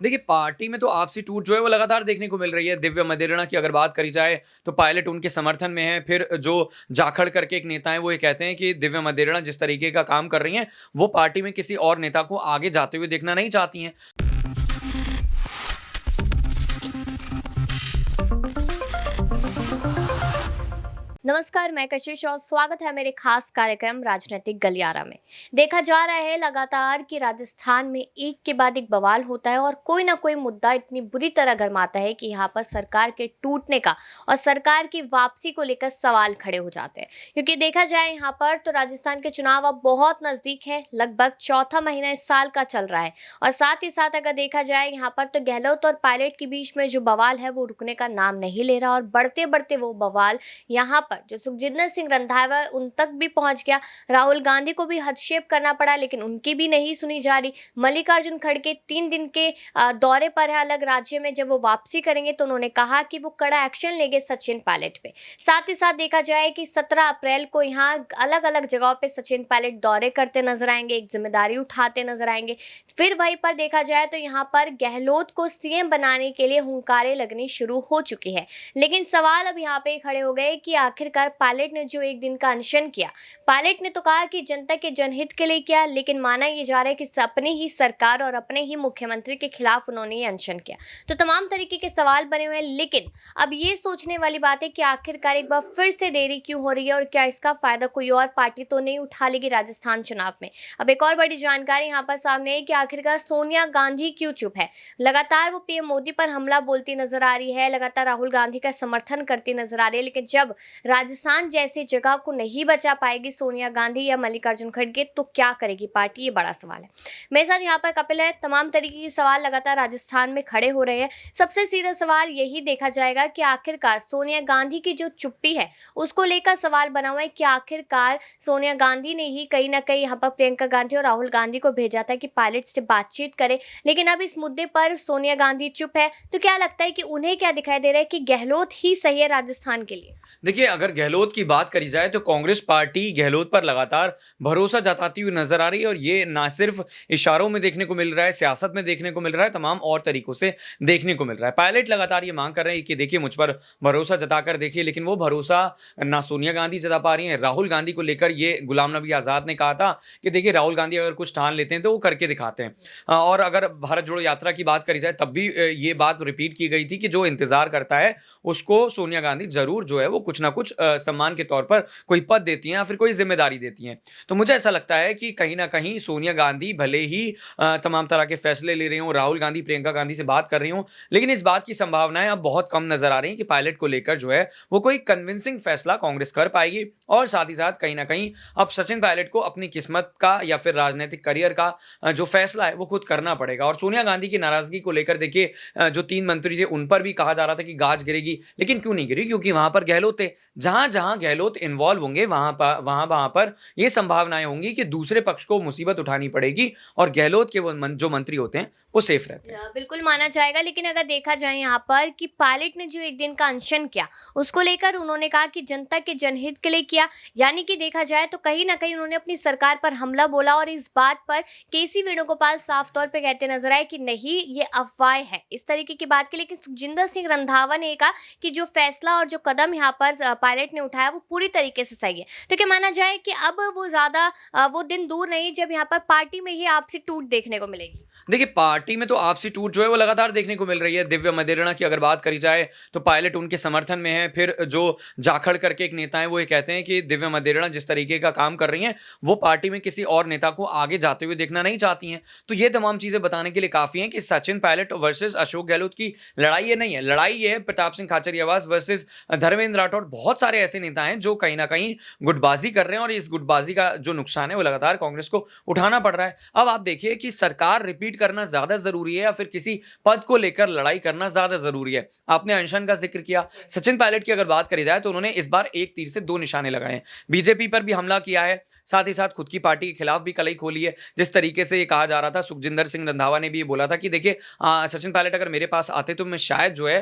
देखिए, पार्टी में तो आपसी टूट जो है वो लगातार देखने को मिल रही है। दिव्या मदेरणा की अगर बात करी जाए तो पायलट उनके समर्थन में है। फिर जो जाखड़ करके एक नेता है वो ये कहते हैं कि दिव्या मदेरणा जिस तरीके का काम कर रही हैं, वो पार्टी में किसी और नेता को आगे जाते हुए देखना नहीं चाहती हैं। नमस्कार, मैं कशिश और स्वागत है मेरे खास कार्यक्रम राजनीतिक गलियारा में। देखा जा रहा है लगातार कि राजस्थान में एक के बाद एक बवाल होता है और कोई ना कोई मुद्दा इतनी बुरी तरह गरमाता है कि यहाँ पर सरकार के टूटने का और सरकार की वापसी को लेकर सवाल खड़े हो जाते हैं। क्योंकि देखा जाए यहाँ पर तो राजस्थान के चुनाव अब बहुत नजदीक है, लगभग चौथा महीना इस साल का चल रहा है। और साथ ही साथ अगर देखा जाए यहाँ पर तो गहलोत और पायलट के बीच में जो बवाल है वो रुकने का नाम नहीं ले रहा और बढ़ते बढ़ते वो बवाल यहाँ पर जो सुखजिंदर सिंह रंधावा उन तक भी पहुंच गया। राहुल गांधी को भी हस्तक्षेप करना पड़ा लेकिन उनकी भी नहीं सुनी जा रही। मल्लिकार्जुन खड़गे 3 दिन के दौरे पर है अलग राज्य में। जब वो वापसी करेंगे तो उन्होंने कहा कि वो कड़ा एक्शन लेंगे सचिन पायलट पे। साथ ही साथ देखा जाए कि 17 अप्रैल को यहाँ अलग अलग जगहों पे सचिन पायलट दौरे करते नजर आएंगे, एक जिम्मेदारी उठाते नजर आएंगे। फिर वहीं पर देखा जाए तो यहाँ पर गहलोत को सीएम बनाने के लिए हुंकारे लगनी शुरू हो चुकी है। लेकिन सवाल अब यहाँ पे खड़े हो गए कि आखिरकार पायलट ने जो एक दिन का अनशन किया, पायलट ने तो कहा कि जनता के जनहित के लिए किया, लेकिन माना यह जा रहा है कि अपनी ही सरकार और अपने ही मुख्यमंत्री के खिलाफ उन्होंने ये अनशन किया। तो तमाम तरीके के सवाल बने हुए हैं। लेकिन अब ये सोचने वाली बात है कि आखिरकार एक बार फिर से देरी क्यों हो रही है और क्या इसका फायदा कोई और पार्टी तो नहीं उठा लेगी राजस्थान चुनाव में। अब एक और बड़ी जानकारी यहाँ पर सामने है कि आखिरकार सोनिया गांधी क्यों चुप है। लगातार वो पीएम मोदी पर हमला बोलती नजर आ रही है, लगातार राहुल गांधी का समर्थन करती नजर आ रही है। लेकिन जब राजस्थान जैसी जगह को नहीं बचा पाएगी सोनिया गांधी या मल्लिकार्जुन खड़गे तो क्या करेगी पार्टी, ये बड़ा सवाल है। मेरे साथ यहाँ पर कपिल है। तमाम तरीके के सवाल लगातार राजस्थान में खड़े हो रहे हैं। सबसे सीधा सवाल यही देखा जाएगा कि आखिरकार सोनिया गांधी की जो चुप्पी है उसको लेकर सवाल बना हुआ है कि आखिरकार सोनिया गांधी ने ही कहीं ना कहीं यहाँ पर प्रियंका गांधी और राहुल गांधी को भेजा था कि पायलट से बातचीत करे। लेकिन अब इस मुद्दे पर सोनिया गांधी चुप है। तो क्या लगता है कि उन्हें क्या दिखाई दे रहा है कि गहलोत ही सही है राजस्थान के लिए? देखिए, अगर गहलोत की बात करी जाए तो कांग्रेस पार्टी गहलोत पर लगातार भरोसा जताती हुई नजर आ रही है और ये ना सिर्फ इशारों में देखने को मिल रहा है, सियासत में देखने को मिल रहा है, तमाम और तरीकों से देखने को मिल रहा है। पायलट लगातार ये मांग कर रहे हैं कि देखिए मुझ पर भरोसा जताकर देखिए, लेकिन वो भरोसा ना सोनिया गांधी जता पा रही हैं। राहुल गांधी को लेकर ये गुलाम नबी आज़ाद ने कहा था कि देखिए राहुल गांधी अगर कुछ ठान लेते हैं तो वो करके दिखाते हैं। और अगर भारत जोड़ो यात्रा की बात करी जाए तब भी ये बात रिपीट की गई थी कि जो इंतजार करता है उसको सोनिया गांधी जरूर जो है वो कुछ ना कुछ सम्मान के तौर पर कोई पद देती हैं या फिर कोई जिम्मेदारी देती हैं। तो मुझे ऐसा लगता है कि कहीं ना कहीं सोनिया गांधी भले ही तमाम तरह के फैसले ले रही हूँ, राहुल गांधी प्रियंका गांधी से बात कर रही हूँ, लेकिन इस बात की संभावनाएं अब बहुत कम नजर आ रही हैं कि पायलट को लेकर जो है वो कोई कन्विंसिंग फैसला कांग्रेस कर पाएगी। और साथ ही साथ कहीं ना कहीं अब सचिन पायलट को अपनी किस्मत का या फिर राजनीतिक करियर का जो फैसला है वो खुद करना पड़ेगा। और सोनिया गांधी की नाराजगी को लेकर देखिए जो 3 मंत्री थे उन पर भी कहा जा रहा था कि गाज गिरेगी, लेकिन क्यों नहीं गिरी? क्योंकि वहां पर गहलोत थे। जहां जहां गहलोत इन्वॉल्व होंगे वहां पर ये संभावनाएं होंगी कि दूसरे पक्ष को मुसीबत उठानी पड़ेगी और गहलोत के वो जो मंत्री होते हैं वो सेफ रहते हैं। बिल्कुल माना जाएगा। लेकिन अगर देखा जाए यहाँ पर कि पायलट ने जो एक दिन का अनशन किया उसको लेकर उन्होंने कहा कि जनता के जनहित के लिए किया, यानी कि देखा जाए तो कहीं ना कहीं उन्होंने अपनी सरकार पर हमला बोला। और इस बात पर केसी वेणुगोपाल साफ तौर पे कहते नजर आए कि नहीं ये अफवाह है, इस तरीके की बात की। लेकिन सुखजिंदर सिंह रंधावा ने कहा कि जो फैसला और जो कदम यहाँ पर पायलट ने उठाया वो पूरी तरीके से सही है। तो क्या माना जाए कि अब वो ज्यादा वो दिन दूर नहीं जब यहाँ पर पार्टी में ही आपसी टूट देखने को मिलेगी? देखिए, पार्टी में तो आपसी टूट जो है वो लगातार देखने को मिल रही है। दिव्या मदेरणा की अगर बात करी जाए तो पायलट उनके समर्थन में है। फिर जो जाखड़ करके एक नेता है वो ये कहते हैं कि दिव्या मदेरणा जिस तरीके का काम कर रही हैं वो पार्टी में किसी और नेता को आगे जाते हुए देखना नहीं चाहती हैं। तो ये तमाम चीजें बताने के लिए काफी हैं कि सचिन पायलट वर्सेस अशोक गहलोत की लड़ाई ये नहीं है। लड़ाई ये है प्रताप सिंह खाचरियावास वर्सेस धर्मेंद्र राठौड़। बहुत सारे ऐसे नेता हैं जो कहीं ना कहीं गुटबाजी कर रहे हैं और इस गुटबाजी का जो नुकसान है वो लगातार कांग्रेस को उठाना पड़ रहा है। अब आप देखिए कि सरकार रिपीट करना ज्यादा जरूरी है या फिर किसी पद को लेकर लड़ाई करना ज्यादा जरूरी है। आपने अनशन का जिक्र किया, सचिन पायलट की अगर बात करी जाए तो उन्होंने इस बार एक तीर से 2 निशाने लगाए हैं। बीजेपी पर भी हमला किया है, साथ ही साथ खुद की पार्टी के खिलाफ भी कलई खोली है। जिस तरीके से ये कहा जा रहा था, सुखजिंदर सिंह रंधावा ने भी ये बोला था कि देखिए सचिन पायलट अगर मेरे पास आते तो मैं शायद जो है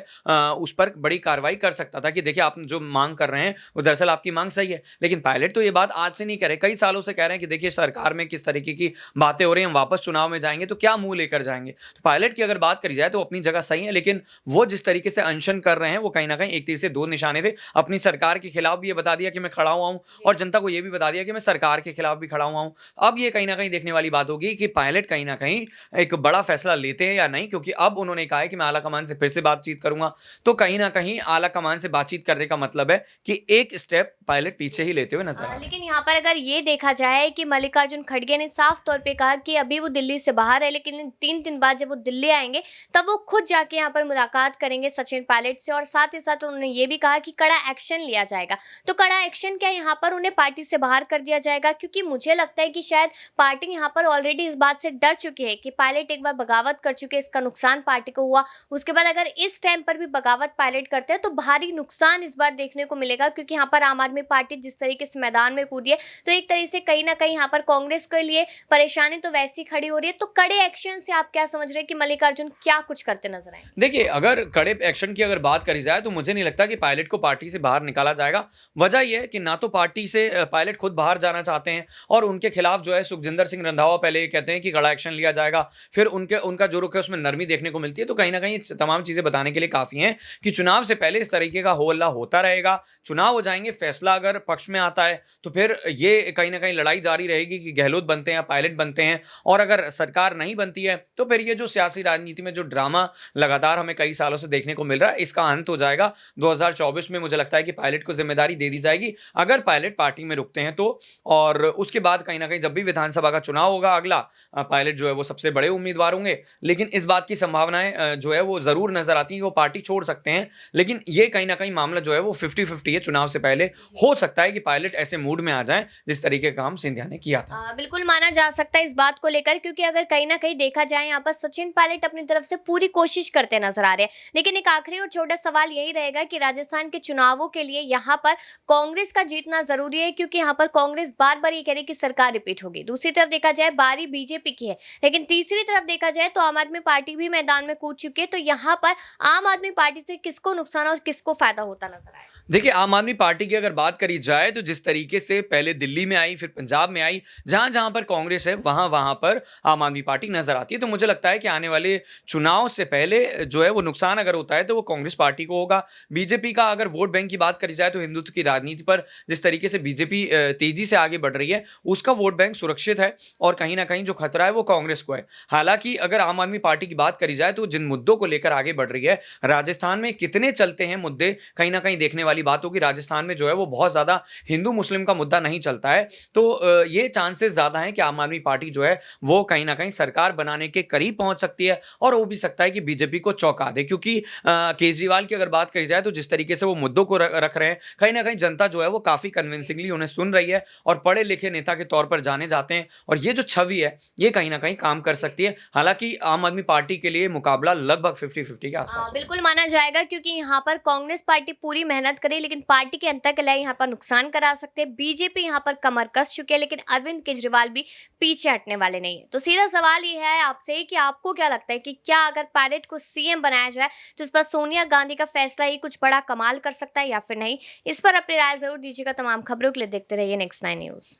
उस पर बड़ी कार्रवाई कर सकता था कि देखिए आप जो मांग कर रहे हैं वो दरअसल आपकी मांग सही है। लेकिन पायलट तो ये बात आज से नहीं कह रहे, कई सालों से कह रहे हैं कि देखिए सरकार में किस तरीके की बातें हो रही हैं, हम वापस चुनाव में जाएंगे तो क्या मुंह लेकर जाएंगे। तो पायलट की अगर बात करी जाए तो अपनी जगह सही है, लेकिन वो जिस तरीके से अनशन कर रहे हैं वो कहीं ना कहीं एक तीर से दो निशाने थे। अपनी सरकार के खिलाफ भी ये बता दिया कि मैं खड़ा हुआ हूं और जनता को ये भी बता दिया कि मैं सरकार के खिलाफ भी खड़ा हुआ हूं। अब ये कहीं ना कहीं देखने वाली बात होगी कि पायलट कहीं ना कहीं एक बड़ा फैसला लेते हैं या नहीं, क्योंकि अब उन्होंने कहा है कि मैं आला कमान से फिर से बातचीत करूंगा। तो कहीं ना कहीं आला कमान से बातचीत करने का मतलब है कि एक स्टेप पायलट पीछे ही लेते हुए नजर आ रहे हैं। लेकिन यहाँ पर अगर ये देखा जाए कि मल्लिकार्जुन खड़गे ने साफ तौर पे कहा कि अभी वो दिल्ली से बाहर है, लेकिन 3 दिन बाद जब वो दिल्ली आएंगे तब वो खुद जाके यहाँ पर मुलाकात करेंगे सचिन पायलट से, और साथ ही साथ उन्होंने ये भी कहा कि कड़ा एक्शन लिया जाएगा। तो कड़ा एक्शन क्या, यहाँ पर उन्हें पार्टी से बाहर कर दिया जाएगा? क्योंकि मुझे लगता है कि शायद पार्टी यहाँ पर ऑलरेडी इस बात से डर चुकी है कि पायलट एक बार बगावत कर चुके हैं, इसका नुकसान पार्टी को हुआ। उसके बाद अगर इस टाइम पर भी बगावत पायलट करते हैं तो भारी नुकसान इस बार देखने को मिलेगा, क्योंकि यहाँ पर आम आदमी पार्टी जिस तरीके से मैदान में कूदी है तो एक तरीके से कहीं ना कहीं यहाँ पर कांग्रेस के लिए परेशानी तो वैसी खड़ी हो रही है। तो कड़े एक्शन से आप क्या समझ रहे हैं कि मल्लिकार्जुन क्या कुछ करते नजर आए? देखिए, अगर कड़े एक्शन की अगर बात करी जाए तो मुझे नहीं लगता कि पायलट को पार्टी से बाहर निकाला जाएगा। वजह यह है कि ना तो पार्टी से पायलट खुद बाहर जाना चाहते हैं और उनके खिलाफ जो है सुखजिंदर सिंह रंधावा पहले ये कहते हैं कि कड़ा एक्शन लिया जाएगा, फिर उनका जो रुख है उसमें नरमी देखने को मिलती है। तो कहीं ना कहीं तमाम चीजें बताने के लिए काफी हैं कि चुनाव से पहले इस तरीके का हो हल्ला होता रहेगा। चुनाव हो जाएंगे, फैसला अगर पक्ष में आता है तो फिर ये कहीं ना कहीं लड़ाई जारी रहेगी कि गहलोत बनते हैं या पायलट बनते हैं, और अगर सरकार नहीं बनती है तो फिर ये जो सियासी राजनीति में जो ड्रामा लगातार हमें कई सालों से देखने को मिल रहा है इसका अंत हो जाएगा। 2024 में मुझे लगता है कि पायलट को जिम्मेदारी दे दी जाएगी अगर पायलट पार्टी में रुकते हैं तो, और उसके बाद कहीं ना कहीं जब भी विधानसभा का चुनाव होगा अगला, पायलट जो है वो सबसे बड़े उम्मीदवार होंगे। लेकिन इस बात की संभावनाएं जो है वो जरूर नजर आती है कि वो पार्टी छोड़ सकते हैं, लेकिन ये कहीं ना कहीं मामला जो है वो 50-50 है। चुनाव से पहले हो सकता है कि पायलट ऐसे मूड में आ जाए जिस तरीके का काम सिंधिया ने किया था। बिल्कुल माना जा सकता है इस बात को लेकर, क्योंकि अगर कहीं ना कहीं देखा जाए यहाँ पर सचिन पायलट अपनी तरफ से पूरी कोशिश करते नजर आ रहे हैं। लेकिन एक आखिरी और छोटा सवाल यही रहेगा कि राजस्थान के चुनावों के लिए यहाँ पर कांग्रेस का जीतना जरूरी है, क्योंकि यहाँ पर कांग्रेस बार बार ये कह रही है कि सरकार रिपीट होगी। दूसरी तरफ देखा जाए बारी बीजेपी की है, लेकिन तीसरी तरफ देखा जाए तो आम आदमी पार्टी भी मैदान में कूद चुकी है। तो यहाँ पर आम आदमी पार्टी से किसको नुकसान और किसको फायदा होता नजर आए? देखिए, आम आदमी पार्टी की अगर बात करी जाए तो जिस तरीके से पहले दिल्ली में आई, फिर पंजाब में आई, जहां जहां पर कांग्रेस है वहां वहां पर आम आदमी पार्टी नजर आती है। तो मुझे लगता है कि आने वाले चुनाव से पहले जो है वो नुकसान अगर होता है तो वो कांग्रेस पार्टी को होगा। बीजेपी का अगर वोट बैंक की बात करी जाए तो हिंदुत्व की राजनीति पर जिस तरीके से बीजेपी तेजी से आगे बढ़ रही है उसका वोट बैंक सुरक्षित है, और कहीं ना कहीं जो खतरा है वो कांग्रेस को है। हालांकि अगर आम आदमी पार्टी की बात करी जाए तो जिन मुद्दों को लेकर आगे बढ़ रही है, राजस्थान में कितने चलते हैं मुद्दे, कहीं ना कहीं देखने वाली बात होगी। राजस्थान में जो है वो बहुत ज्यादा हिंदू मुस्लिम का मुद्दा नहीं चलता है, तो ये चांसेस ज्यादा हैं कि आम आदमी पार्टी जो है वो कहीं ना कहीं सरकार बनाने के करीब पहुंच सकती है, और हो भी सकता है कि बीजेपी को चौंका दे। क्योंकि केजरीवाल की अगर बात करी जाए तो जिस तरीके से वो मुद्दों को रख रहे हैं, कहीं ना कहीं जनता जो है वो काफी कन्विंसिंगली उन्हें सुन रही है और पढ़े लिखे नेता के तौर पर जाने जाते हैं, और ये जो छवि है ये कहीं ना कहीं काम कर सकती है। हालांकि आम आदमी पार्टी के लिए मुकाबला लगभग 50-50 के आसपास। बिल्कुल माना जाएगा, क्योंकि यहाँ पर कांग्रेस पार्टी पूरी मेहनत करे, लेकिन पार्टी के अंतःकलह यहाँ पर नुकसान करा सकते हैं। बीजेपी यहाँ पर कमर कस चुकी है, लेकिन अरविंद केजरीवाल भी पीछे हटने वाले नहीं है। तो सीधा सवाल ये है आपसे कि आपको क्या लगता है कि क्या अगर पायलट को सीएम बनाया जाए तो इस पर सोनिया गांधी का फैसला ही कुछ बड़ा कमाल कर सकता है या फिर नहीं? इस पर अपनी राय जरूर दीजिएगा। तमाम खबरों के लिए देखते रहिए नेक्स्ट 9 न्यूज।